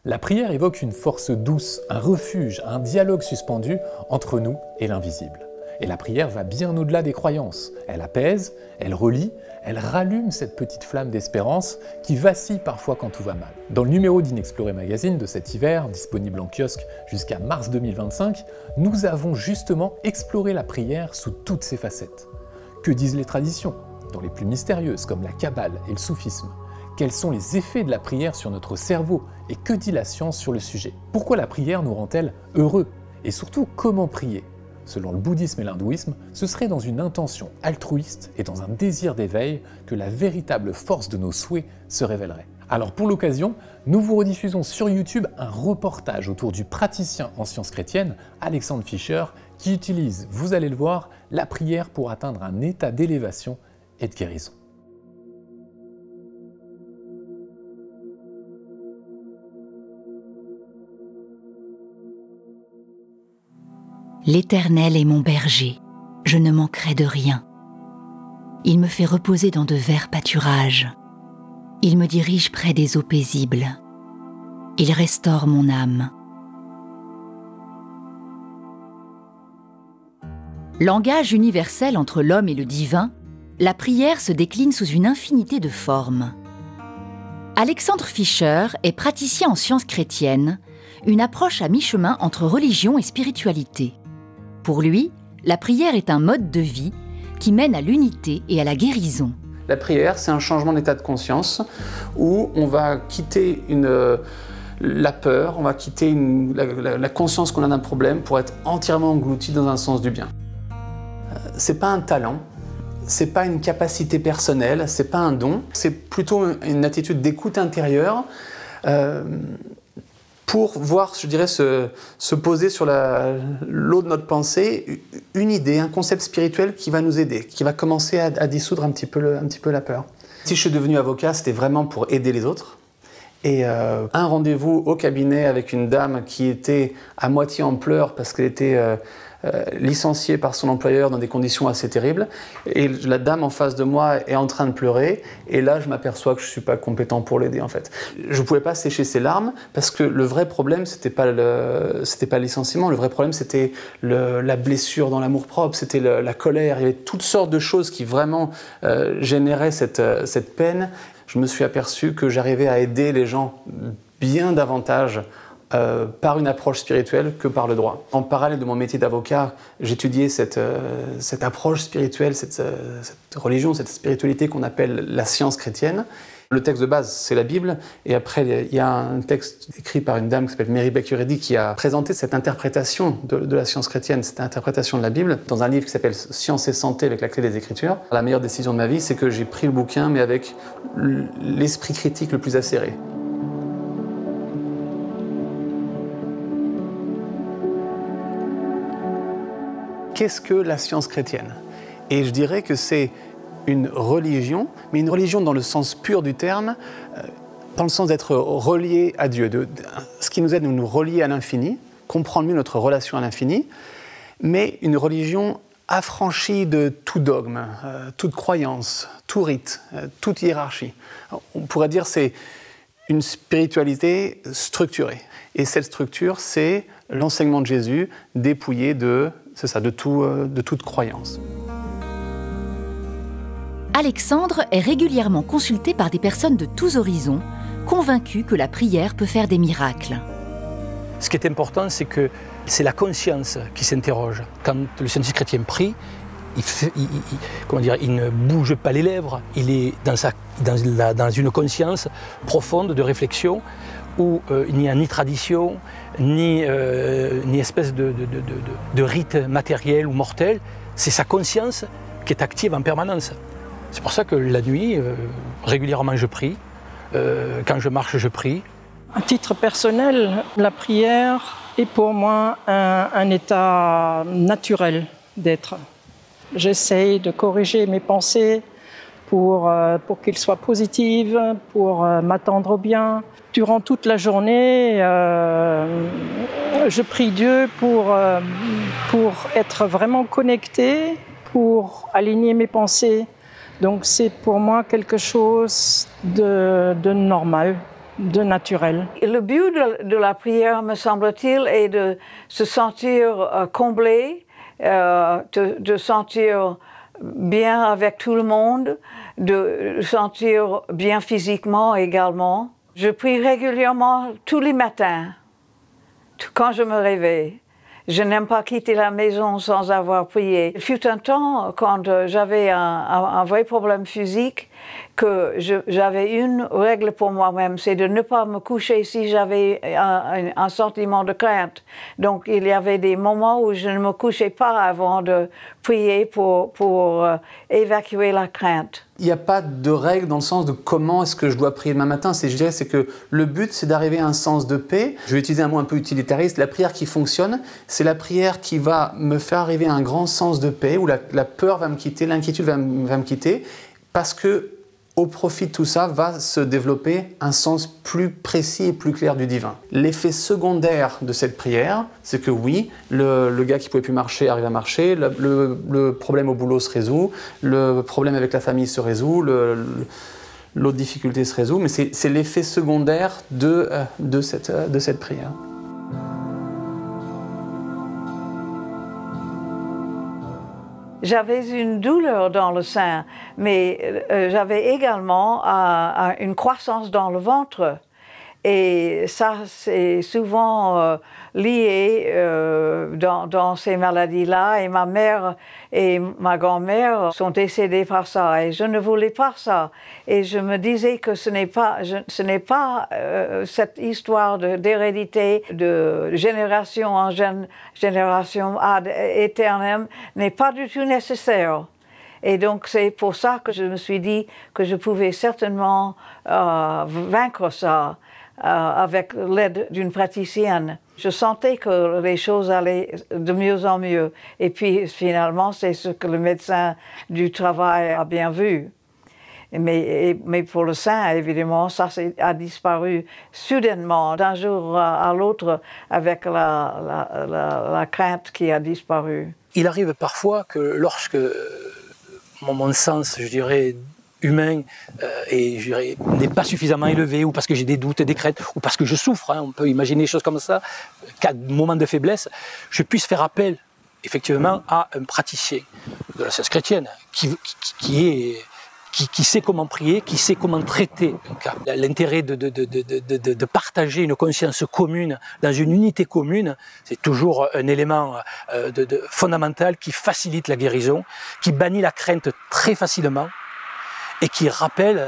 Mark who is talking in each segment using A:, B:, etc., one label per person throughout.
A: La prière évoque une force douce, un refuge, un dialogue suspendu entre nous et l'invisible. Et la prière va bien au-delà des croyances. Elle apaise, elle relie, elle rallume cette petite flamme d'espérance qui vacille parfois quand tout va mal. Dans le numéro d'Inexploré Magazine de cet hiver, disponible en kiosque jusqu'à mars 2025, nous avons justement exploré la prière sous toutes ses facettes. Que disent les traditions, dont les plus mystérieuses comme la Kabbale et le soufisme? Quels sont les effets de la prière sur notre cerveau et que dit la science sur le sujet? Pourquoi la prière nous rend-elle heureux? Et surtout, comment prier? Selon le bouddhisme et l'hindouisme, ce serait dans une intention altruiste et dans un désir d'éveil que la véritable force de nos souhaits se révélerait. Alors pour l'occasion, nous vous rediffusons sur YouTube un reportage autour du praticien en sciences chrétiennes, Alexandre Fischer, qui utilise, vous allez le voir, la prière pour atteindre un état d'élévation et de guérison.
B: L'Éternel est mon berger, je ne manquerai de rien. Il me fait reposer dans de verts pâturages. Il me dirige près des eaux paisibles. Il restaure mon âme. Langage universel entre l'homme et le divin, la prière se décline sous une infinité de formes. Alexandre Fischer est praticien en sciences chrétiennes, une approche à mi-chemin entre religion et spiritualité. Pour lui, la prière est un mode de vie qui mène à l'unité et à la guérison.
C: La prière, c'est un changement d'état de conscience où on va quitter la peur, on va quitter la conscience qu'on a d'un problème pour être entièrement englouti dans un sens du bien. C'est pas un talent, c'est pas une capacité personnelle, c'est pas un don, c'est plutôt une attitude d'écoute intérieure pour voir, je dirais, se poser sur l'eau de notre pensée une idée, un concept spirituel qui va nous aider, qui va commencer à dissoudre un petit peu la peur. Si je suis devenu avocat, c'était vraiment pour aider les autres. Et un rendez-vous au cabinet avec une dame qui était à moitié en pleurs parce qu'elle était licenciée par son employeur dans des conditions assez terribles. Et la dame en face de moi est en train de pleurer. Et là, je m'aperçois que je ne suis pas compétent pour l'aider, en fait. Je ne pouvais pas sécher ses larmes parce que le vrai problème, c'était pas le licenciement. Le vrai problème, c'était la blessure dans l'amour-propre, c'était la colère. Il y avait toutes sortes de choses qui vraiment généraient cette peine. Je me suis aperçu que j'arrivais à aider les gens bien davantage par une approche spirituelle que par le droit. En parallèle de mon métier d'avocat, j'étudiais cette approche spirituelle, cette religion, cette spiritualité qu'on appelle la science chrétienne. Le texte de base, c'est la Bible, et après, il y a un texte écrit par une dame qui s'appelle Mary Baker-Eddy qui a présenté cette interprétation de la science chrétienne, cette interprétation de la Bible, dans un livre qui s'appelle « Science et santé avec la clé des Écritures ». La meilleure décision de ma vie, c'est que j'ai pris le bouquin, mais avec l'esprit critique le plus acéré. Qu'est-ce que la science chrétienne? Et je dirais que c'est une religion, mais une religion dans le sens pur du terme, dans le sens d'être relié à Dieu. Ce qui nous aide à nous relier à l'infini, comprendre mieux notre relation à l'infini, mais une religion affranchie de tout dogme, toute croyance, tout rite, toute hiérarchie. On pourrait dire que c'est une spiritualité structurée. Et cette structure, c'est l'enseignement de Jésus dépouillé de toute croyance.
B: Alexandre est régulièrement consulté par des personnes de tous horizons, convaincus que la prière peut faire des miracles.
D: Ce qui est important, c'est que c'est la conscience qui s'interroge. Quand le scientifique chrétien prie, il ne bouge pas les lèvres, il est dans une conscience profonde de réflexion où il n'y a ni tradition, ni espèce de rite matériel ou mortel. C'est sa conscience qui est active en permanence. C'est pour ça que la nuit, régulièrement je prie. Quand je marche, je prie.
E: À titre personnel, la prière est pour moi un état naturel d'être. J'essaye de corriger mes pensées pour qu'elles soient positives, pour m'attendre au bien. Durant toute la journée, je prie Dieu pour être vraiment connecté, pour aligner mes pensées. Donc c'est pour moi quelque chose de normal. de naturel.
F: Le but de la prière, me semble-t-il, est de se sentir comblé, de sentir bien avec tout le monde, de sentir bien physiquement également. Je prie régulièrement tous les matins, quand je me réveille. Je n'aime pas quitter la maison sans avoir prié. Il fut un temps, quand j'avais un vrai problème physique, que j'avais une règle pour moi-même, c'est de ne pas me coucher si j'avais un sentiment de crainte. Donc il y avait des moments où je ne me couchais pas avant de prier pour évacuer la crainte.
C: Il n'y a pas de règle dans le sens de comment est-ce que je dois prier demain matin. Je dirais c'est que le but, c'est d'arriver à un sens de paix. Je vais utiliser un mot un peu utilitariste. La prière qui fonctionne, c'est la prière qui va me faire arriver à un grand sens de paix, où la peur va me quitter, l'inquiétude va me quitter, parce que au profit de tout ça va se développer un sens plus précis et plus clair du divin. L'effet secondaire de cette prière, c'est que oui, le gars qui ne pouvait plus marcher arrive à marcher, le problème au boulot se résout, le problème avec la famille se résout, l'autre difficulté se résout, mais c'est l'effet secondaire de cette prière.
F: J'avais une douleur dans le sein, mais j'avais également une croissance dans le ventre. Et ça, c'est souvent lié dans ces maladies-là. Et ma mère et ma grand-mère sont décédées par ça. Et je ne voulais pas ça. Et je me disais que ce n'est pas cette histoire d'hérédité, de génération en génération ad éternelle, n'est pas du tout nécessaire. Et donc c'est pour ça que je me suis dit que je pouvais certainement vaincre ça. Avec l'aide d'une praticienne. Je sentais que les choses allaient de mieux en mieux. Et puis finalement, c'est ce que le médecin du travail a bien vu. Mais pour le sein, évidemment, ça a disparu soudainement, d'un jour à l'autre, avec la crainte qui a disparu.
D: Il arrive parfois que lorsque mon sens, je dirais, humain n'est pas suffisamment élevé, ou parce que j'ai des doutes, des craintes, ou parce que je souffre, hein, on peut imaginer des choses comme ça, qu'à moment de faiblesse, je puisse faire appel effectivement à un praticien de la science chrétienne qui sait comment prier, qui sait comment traiter un cas. L'intérêt de partager une conscience commune dans une unité commune, c'est toujours un élément fondamental qui facilite la guérison, qui bannit la crainte très facilement, et qui rappelle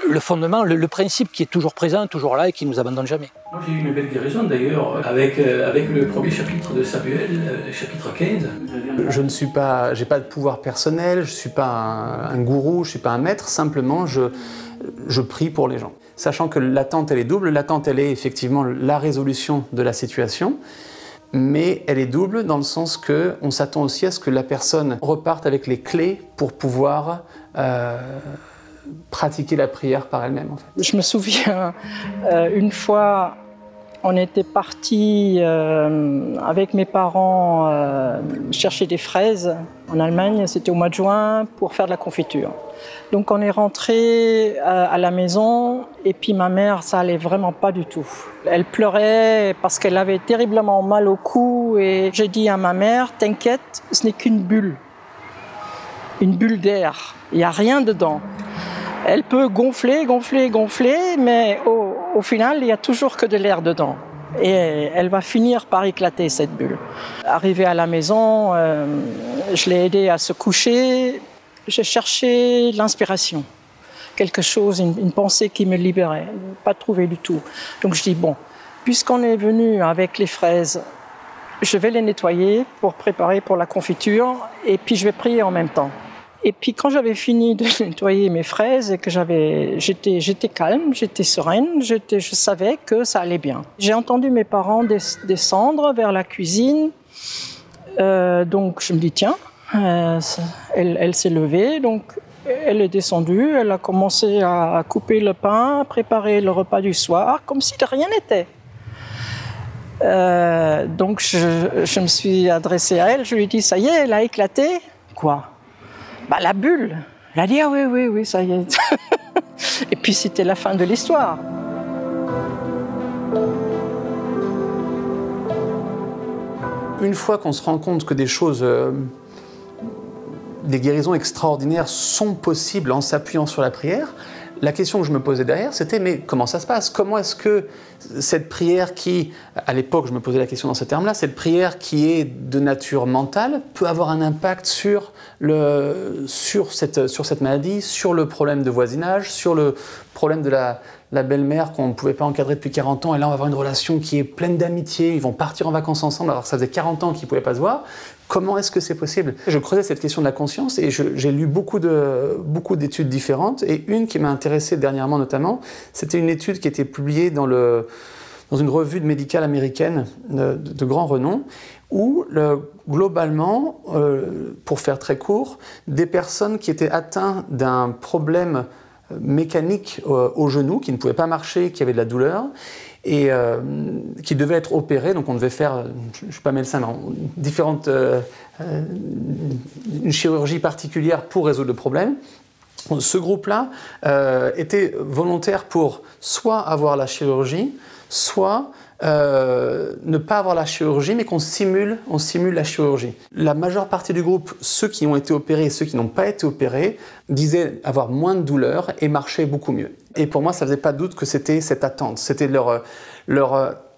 D: le fondement, le principe qui est toujours présent, toujours là et qui ne nous abandonne jamais.
G: Moi j'ai eu une belle guérison d'ailleurs avec le premier chapitre de Samuel, chapitre 15.
C: Je ne suis pas, j'ai pas de pouvoir personnel, je ne suis pas un gourou, je ne suis pas un maître, simplement je prie pour les gens. Sachant que l'attente elle est double, l'attente elle est effectivement la résolution de la situation, mais elle est double dans le sens qu'on s'attend aussi à ce que la personne reparte avec les clés pour pouvoir pratiquer la prière par elle-même. En fait.
E: Je me souviens, une fois, on était partis avec mes parents chercher des fraises en Allemagne, c'était au mois de juin, pour faire de la confiture. Donc on est rentré à la maison et puis ma mère, ça allait vraiment pas du tout. Elle pleurait parce qu'elle avait terriblement mal au cou et j'ai dit à ma mère, t'inquiète, ce n'est qu'une bulle d'air, il n'y a rien dedans. Elle peut gonfler, mais au final, il n'y a toujours que de l'air dedans. Et elle va finir par éclater, cette bulle. Arrivée à la maison, je l'ai aidée à se coucher. J'ai cherché l'inspiration, quelque chose, une pensée qui me libérait. Pas trouvé du tout. Donc je dis, bon, puisqu'on est venu avec les fraises, je vais les nettoyer pour préparer pour la confiture et puis je vais prier en même temps. Et puis quand j'avais fini de nettoyer mes fraises et que j'étais calme, j'étais sereine, je savais que ça allait bien. J'ai entendu mes parents descendre vers la cuisine, donc je me dis tiens, elle s'est levée, donc elle est descendue, elle a commencé à couper le pain, à préparer le repas du soir, comme si de rien n'était. Donc je me suis adressée à elle, je lui ai dit ça y est, elle a éclaté. Quoi? Bah, la bulle. Elle a dit ah oui, ça y est. Et puis c'était la fin de l'histoire.
C: Une fois qu'on se rend compte que des choses, des guérisons extraordinaires sont possibles en s'appuyant sur la prière, la question que je me posais derrière, c'était mais comment ça se passe? Comment est-ce que cette prière qui, à l'époque je me posais la question dans ces termes-là, cette prière qui est de nature mentale peut avoir un impact sur cette maladie, sur le problème de voisinage, sur le problème de la belle-mère qu'on ne pouvait pas encadrer depuis 40 ans, et là on va avoir une relation qui est pleine d'amitié, ils vont partir en vacances ensemble alors que ça faisait 40 ans qu'ils ne pouvaient pas se voir. Comment est-ce que c'est possible? Je creusais cette question de la conscience et j'ai lu beaucoup d'études différentes, et une qui m'a intéressé dernièrement notamment, c'était une étude qui était publiée dans une revue médicale américaine de grand renom, où globalement, pour faire très court, des personnes qui étaient atteintes d'un problème mécanique au genou, qui ne pouvaient pas marcher, qui avaient de la douleur, et qui devaient être opérées, donc on devait faire, je ne suis pas médecin, mais une chirurgie particulière pour résoudre le problème. Ce groupe-là était volontaire pour soit avoir la chirurgie, soit ne pas avoir la chirurgie, mais qu'on simule la chirurgie. La majeure partie du groupe, ceux qui ont été opérés et ceux qui n'ont pas été opérés, disaient avoir moins de douleur et marchaient beaucoup mieux. Et pour moi, ça ne faisait pas doute que c'était cette attente, c'était leur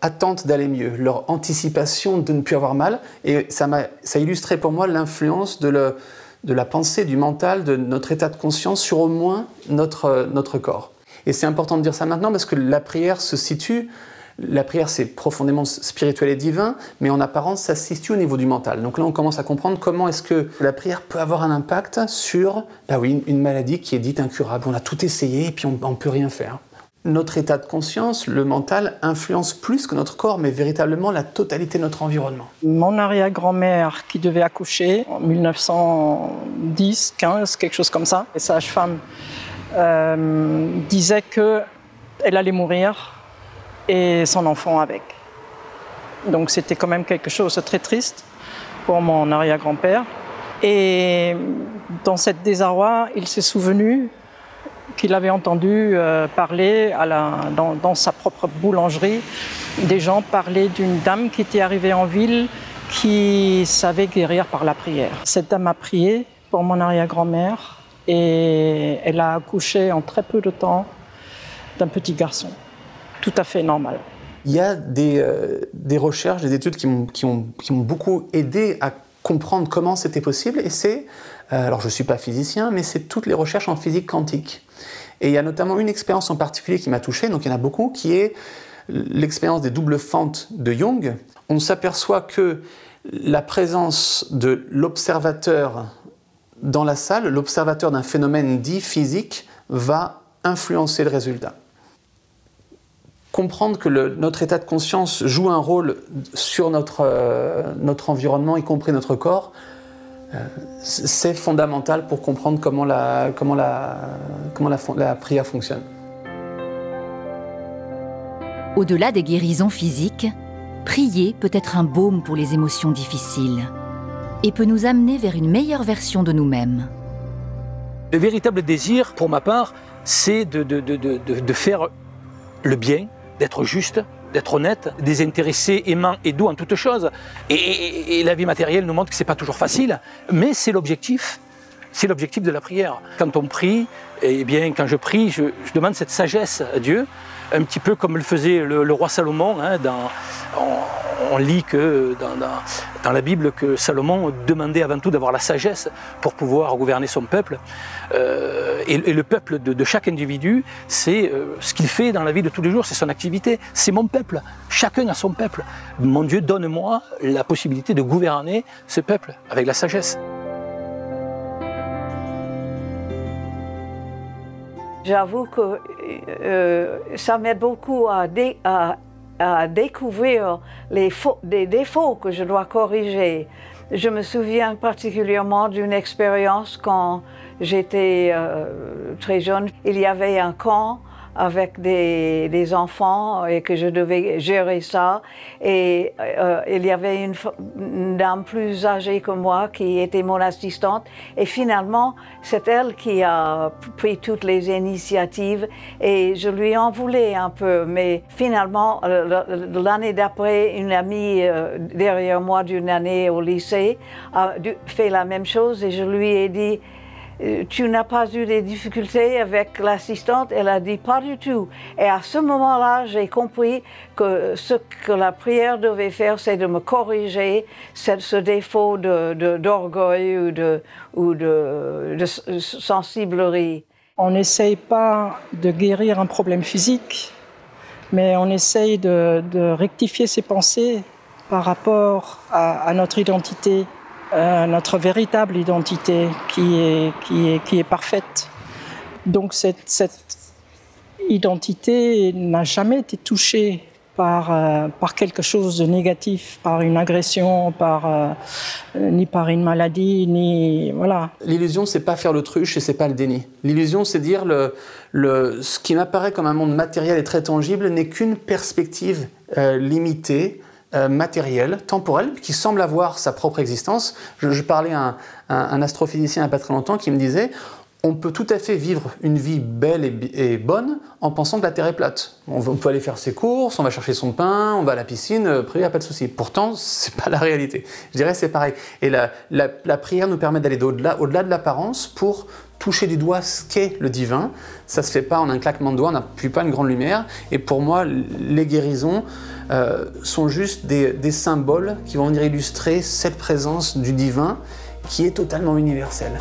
C: attente d'aller mieux, leur anticipation de ne plus avoir mal. Et ça illustrait pour moi l'influence de la pensée, du mental, de notre état de conscience sur au moins notre corps. Et c'est important de dire ça maintenant parce que la prière c'est profondément spirituel et divin, mais en apparence, ça se situe au niveau du mental. Donc là, on commence à comprendre comment est-ce que la prière peut avoir un impact sur une maladie qui est dite incurable. On a tout essayé et puis on ne peut rien faire. Notre état de conscience, le mental, influence plus que notre corps, mais véritablement la totalité de notre environnement.
E: Mon arrière-grand-mère qui devait accoucher en 1910, 15, quelque chose comme ça, et sage-femme disait qu'elle allait mourir et son enfant avec. Donc c'était quand même quelque chose de très triste pour mon arrière-grand-père. Et dans cette désarroi, il s'est souvenu qu'il avait entendu parler dans sa propre boulangerie, des gens parler d'une dame qui était arrivée en ville qui savait guérir par la prière. Cette dame a prié pour mon arrière-grand-mère et elle a accouché en très peu de temps d'un petit garçon, tout à fait normal.
C: Il y a des recherches, des études qui m'ont beaucoup aidé à comprendre comment c'était possible, et c'est, alors je ne suis pas physicien, mais c'est toutes les recherches en physique quantique. Et il y a notamment une expérience en particulier qui m'a touché, donc il y en a beaucoup, qui est l'expérience des doubles fentes de Jung. On s'aperçoit que la présence de l'observateur dans la salle, l'observateur d'un phénomène dit physique, va influencer le résultat. Comprendre que notre état de conscience joue un rôle sur notre environnement, y compris notre corps, c'est fondamental pour comprendre comment la prière fonctionne.
B: Au-delà des guérisons physiques, prier peut être un baume pour les émotions difficiles et peut nous amener vers une meilleure version de nous-mêmes.
D: Le véritable désir, pour ma part, c'est de faire le bien, d'être juste, d'être honnête, désintéressé, aimant et doux en toutes choses. Et la vie matérielle nous montre que ce n'est pas toujours facile, mais c'est l'objectif. C'est l'objectif de la prière. Quand on prie, eh bien, quand je prie, je demande cette sagesse à Dieu, un petit peu comme le faisait le roi Salomon. Hein, on lit que dans la Bible que Salomon demandait avant tout d'avoir la sagesse pour pouvoir gouverner son peuple. Et le peuple de chaque individu, c'est ce qu'il fait dans la vie de tous les jours, c'est son activité. C'est mon peuple. Chacun a son peuple. Mon Dieu, donne-moi la possibilité de gouverner ce peuple avec la sagesse.
F: J'avoue que ça m'aide beaucoup à découvrir des défauts que je dois corriger. Je me souviens particulièrement d'une expérience quand j'étais très jeune. Il y avait un camp avec des enfants et que je devais gérer ça. Et il y avait une dame plus âgée que moi qui était mon assistante. Et finalement, c'est elle qui a pris toutes les initiatives et je lui en voulais un peu. Mais finalement, l'année d'après, une amie derrière moi d'une année au lycée a fait la même chose et je lui ai dit: tu n'as pas eu des difficultés avec l'assistante? Elle a dit: pas du tout. Et à ce moment-là, j'ai compris que ce que la prière devait faire, c'est de me corriger ce défaut d'orgueil ou de sensiblerie.
E: On n'essaye pas de guérir un problème physique, mais on essaye de rectifier ses pensées par rapport à notre identité. Notre véritable identité qui est parfaite. Donc cette identité n'a jamais été touchée par quelque chose de négatif, par une agression, ni par une maladie, ni voilà.
C: L'illusion, c'est pas faire l'autruche et c'est pas le déni. L'illusion, c'est dire ce qui m'apparaît comme un monde matériel et très tangible n'est qu'une perspective limitée, matériel, temporel, qui semble avoir sa propre existence. Je parlais à un astrophysicien il n'y a pas très longtemps qui me disait: on peut tout à fait vivre une vie belle et bonne en pensant que la Terre est plate. On peut aller faire ses courses, on va chercher son pain, on va à la piscine, après il n'y a pas de souci. Pourtant, c'est pas la réalité. Je dirais c'est pareil. Et la prière nous permet d'aller au-delà de l'apparence pour toucher du doigt ce qu'est le divin. Ça se fait pas en un claquement de doigts, on n'appuie pas une grande lumière. Et pour moi, les guérisons sont juste des symboles qui vont venir illustrer cette présence du divin qui est totalement universelle.